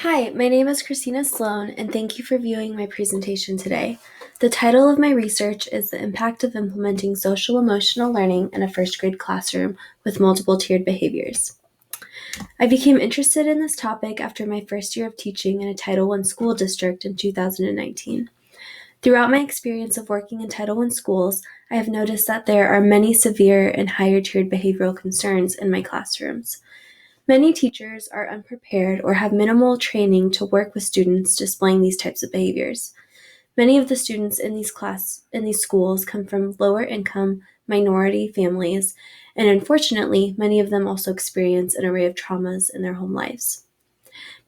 Hi, my name is Christina Sloan, and thank you for viewing my presentation today. The title of my research is The Impact of Implementing Social Emotional Learning in a First Grade Classroom with Multiple Tiered Behaviors. I became interested in this topic after my first year of teaching in a Title I school district in 2019. Throughout my experience of working in Title I schools, I have noticed that there are many severe and higher tiered behavioral concerns in my classrooms. Many teachers are unprepared or have minimal training to work with students displaying these types of behaviors. Many of the students in these schools come from lower income minority families, and unfortunately, many of them also experience an array of traumas in their home lives.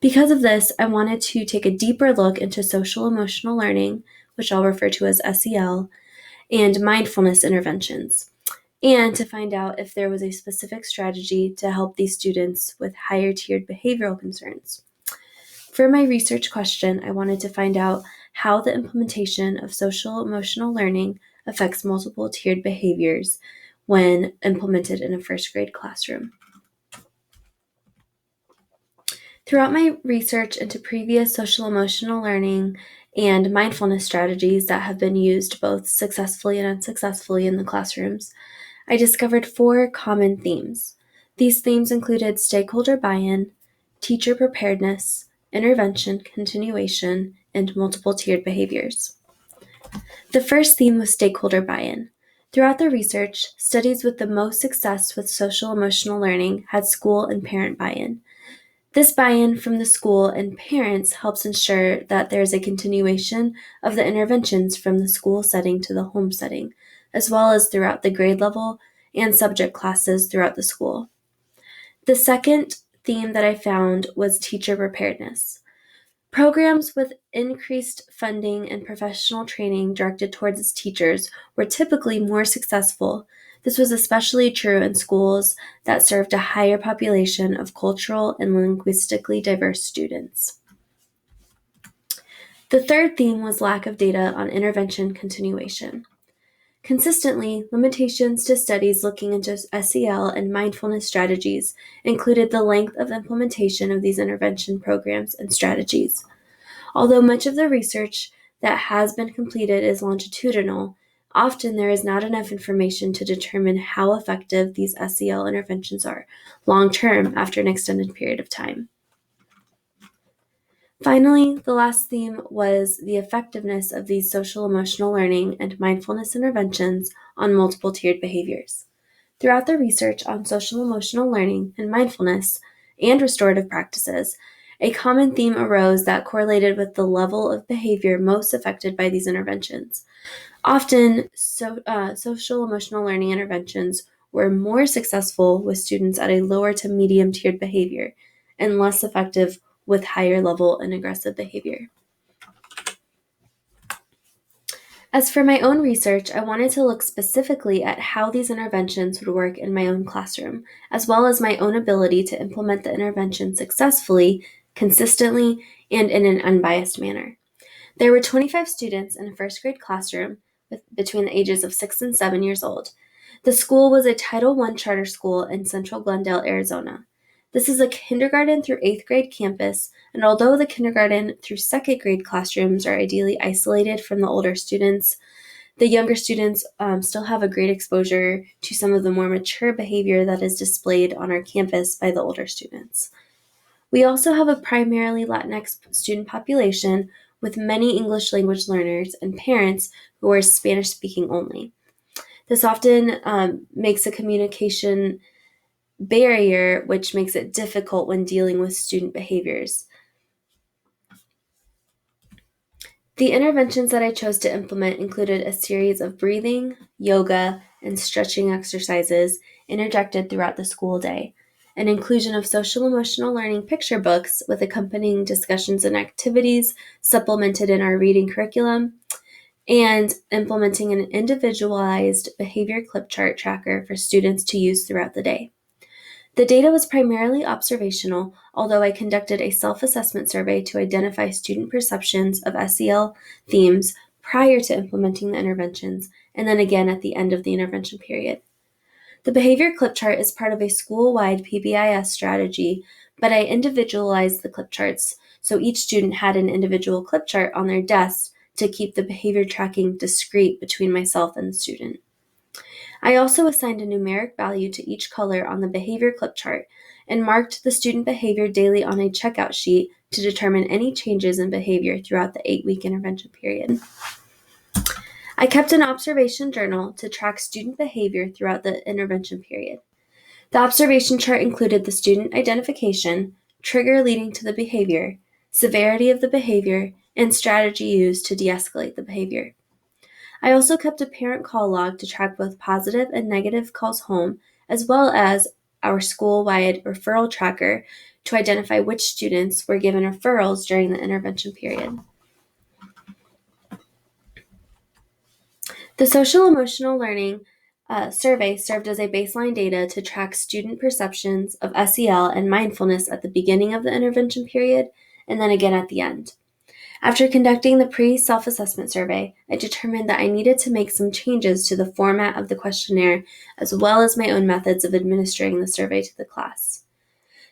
Because of this, I wanted to take a deeper look into social emotional learning, which I'll refer to as SEL, and mindfulness interventions, and to find out if there was a specific strategy to help these students with higher tiered behavioral concerns. For my research question, I wanted to find out how the implementation of social emotional learning affects multiple tiered behaviors when implemented in a first grade classroom. Throughout my research into previous social emotional learning and mindfulness strategies that have been used both successfully and unsuccessfully in the classrooms, I discovered 4 common themes. These themes included stakeholder buy-in, teacher preparedness, intervention continuation, and multiple tiered behaviors. The first theme was stakeholder buy-in. Throughout the research, studies with the most success with social emotional learning had school and parent buy-in. This buy-in from the school and parents helps ensure that there is a continuation of the interventions from the school setting to the home setting, as well as throughout the grade level and subject classes throughout the school. The second theme that I found was teacher preparedness. Programs with increased funding and professional training directed towards its teachers were typically more successful. This was especially true in schools that served a higher population of cultural and linguistically diverse students. The third theme was lack of data on intervention continuation. Consistently, limitations to studies looking into SEL and mindfulness strategies included the length of implementation of these intervention programs and strategies. Although much of the research that has been completed is longitudinal, often there is not enough information to determine how effective these SEL interventions are long-term after an extended period of time. Finally, the last theme was the effectiveness of these social emotional learning and mindfulness interventions on multiple tiered behaviors. Throughout the research on social emotional learning and mindfulness and restorative practices, a common theme arose that correlated with the level of behavior most affected by these interventions. Often, social emotional learning interventions were more successful with students at a lower to medium tiered behavior and less effective with higher level and aggressive behavior. As for my own research, I wanted to look specifically at how these interventions would work in my own classroom, as well as my own ability to implement the intervention successfully, consistently, and in an unbiased manner. There were 25 students in a first grade classroom between the ages of 6 and 7 years old. The school was a Title I charter school in central Glendale, Arizona. This is a kindergarten through 8th grade campus, and although the kindergarten through 2nd grade classrooms are ideally isolated from the older students, the younger students still have a great exposure to some of the more mature behavior that is displayed on our campus by the older students. We also have a primarily Latinx student population with many English language learners and parents who are Spanish speaking only. This often makes a communication barrier, which makes it difficult when dealing with student behaviors. The interventions that I chose to implement included a series of breathing, yoga, and stretching exercises interjected throughout the school day, an inclusion of social emotional learning picture books with accompanying discussions and activities supplemented in our reading curriculum, and implementing an individualized behavior clip chart tracker for students to use throughout the day. The data was primarily observational, although I conducted a self-assessment survey to identify student perceptions of SEL themes prior to implementing the interventions, and then again at the end of the intervention period. The behavior clip chart is part of a school-wide PBIS strategy but I individualized the clip charts so each student had an individual clip chart on their desk to keep the behavior tracking discrete between myself and the student. I also assigned a numeric value to each color on the behavior clip chart and marked the student behavior daily on a checkout sheet to determine any changes in behavior throughout the 8-week intervention period. I kept an observation journal to track student behavior throughout the intervention period. The observation chart included the student identification, trigger leading to the behavior, severity of the behavior, and strategy used to de-escalate the behavior. I also kept a parent call log to track both positive and negative calls home, as well as our school-wide referral tracker to identify which students were given referrals during the intervention period. The social emotional learning survey served as a baseline data to track student perceptions of SEL and mindfulness at the beginning of the intervention period and then again at the end. After conducting the pre-self-assessment survey, I determined that I needed to make some changes to the format of the questionnaire as well as my own methods of administering the survey to the class.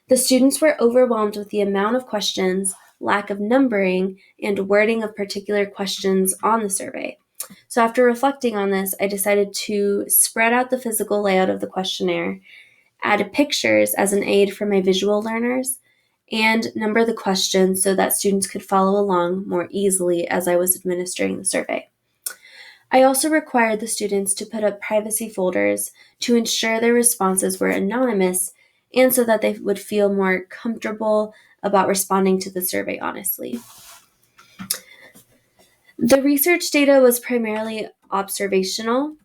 The students were overwhelmed with the amount of questions, lack of numbering, and wording of particular questions on the survey. So after reflecting on this, I decided to spread out the physical layout of the questionnaire, add pictures as an aid for my visual learners, and number the questions so that students could follow along more easily as I was administering the survey. I also required the students to put up privacy folders to ensure their responses were anonymous and so that they would feel more comfortable about responding to the survey honestly. The research data was primarily observational.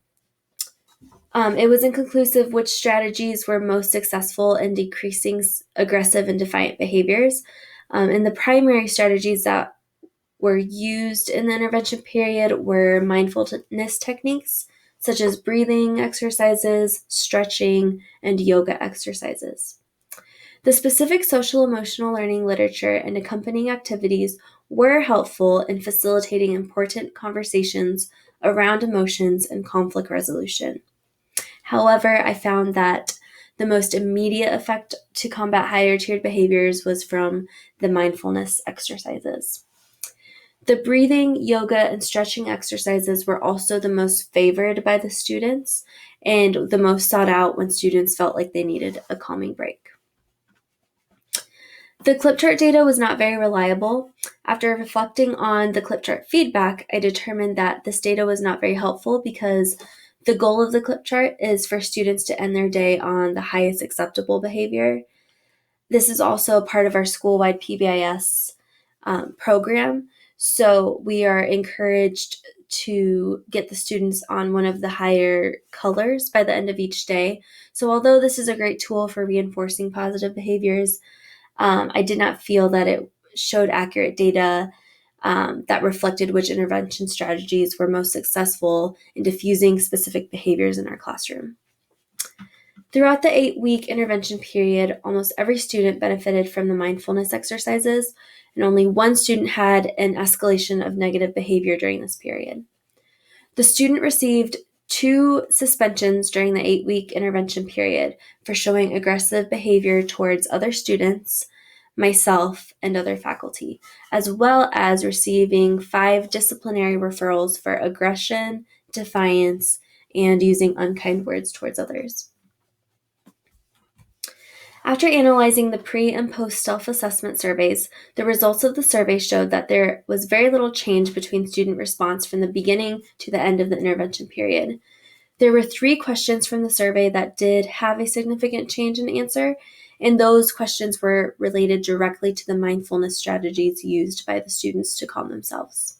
It was inconclusive which strategies were most successful in decreasing aggressive and defiant behaviors. And the primary strategies that were used in the intervention period were mindfulness techniques, such as breathing exercises, stretching, and yoga exercises. The specific social emotional learning literature and accompanying activities were helpful in facilitating important conversations around emotions and conflict resolution. However, I found that the most immediate effect to combat higher tiered behaviors was from the mindfulness exercises. The breathing, yoga, and stretching exercises were also the most favored by the students and the most sought out when students felt like they needed a calming break. The clip chart data was not very reliable. After reflecting on the clip chart feedback, I determined that this data was not very helpful because the goal of the clip chart is for students to end their day on the highest acceptable behavior. This is also a part of our school-wide PBIS program, so we are encouraged to get the students on one of the higher colors by the end of each day. So although this is a great tool for reinforcing positive behaviors, I did not feel that it showed accurate data that reflected which intervention strategies were most successful in diffusing specific behaviors in our classroom. Throughout the 8-week intervention period, almost every student benefited from the mindfulness exercises, and only one student had an escalation of negative behavior during this period. The student received 2 suspensions during the 8-week intervention period for showing aggressive behavior towards other students, myself, and other faculty, as well as receiving 5 disciplinary referrals for aggression, defiance, and using unkind words towards others. After analyzing the pre- and post self-assessment surveys, the results of the survey showed that there was very little change between student response from the beginning to the end of the intervention period. There were 3 questions from the survey that did have a significant change in answer, and those questions were related directly to the mindfulness strategies used by the students to calm themselves.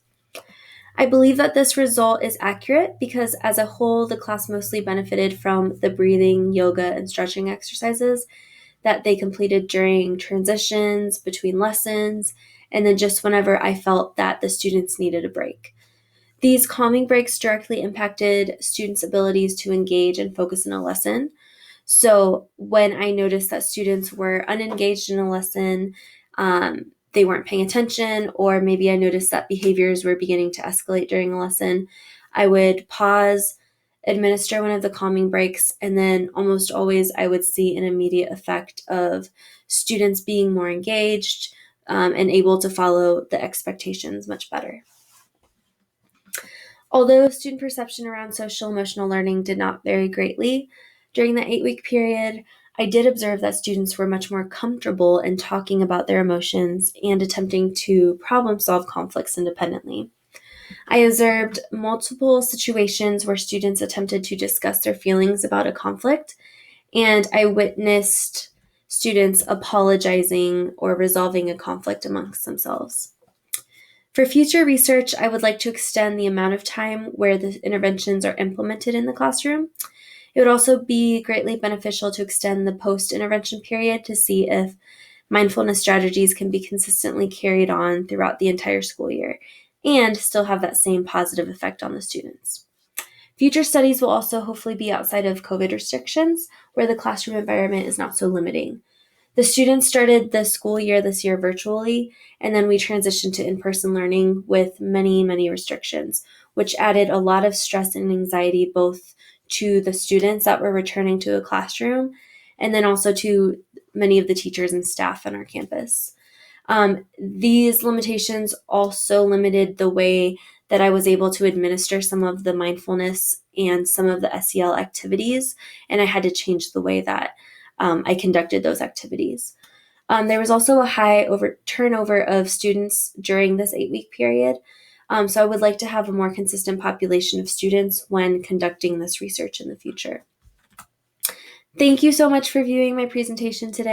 I believe that this result is accurate because as a whole, the class mostly benefited from the breathing, yoga, and stretching exercises that they completed during transitions, between lessons, and then just whenever I felt that the students needed a break. These calming breaks directly impacted students' abilities to engage and focus in a lesson. So when I noticed that students were unengaged in a lesson, they weren't paying attention, or maybe I noticed that behaviors were beginning to escalate during a lesson, I would pause administer one of the calming breaks, and then almost always I would see an immediate effect of students being more engaged and able to follow the expectations much better. Although student perception around social emotional learning did not vary greatly during the 8-week period, I did observe that students were much more comfortable in talking about their emotions and attempting to problem solve conflicts independently. I observed multiple situations where students attempted to discuss their feelings about a conflict, and I witnessed students apologizing or resolving a conflict amongst themselves. For future research, I would like to extend the amount of time where the interventions are implemented in the classroom. It would also be greatly beneficial to extend the post-intervention period to see if mindfulness strategies can be consistently carried on throughout the entire school year and still have that same positive effect on the students. Future studies will also hopefully be outside of COVID restrictions, where the classroom environment is not so limiting. The students started the school year this year virtually, and then we transitioned to in-person learning with many, many restrictions, which added a lot of stress and anxiety both to the students that were returning to the classroom and then also to many of the teachers and staff on our campus. These limitations also limited the way that I was able to administer some of the mindfulness and some of the SEL activities, and I had to change the way that I conducted those activities. There was also a high turnover of students during this 8-week period, so I would like to have a more consistent population of students when conducting this research in the future. Thank you so much for viewing my presentation today.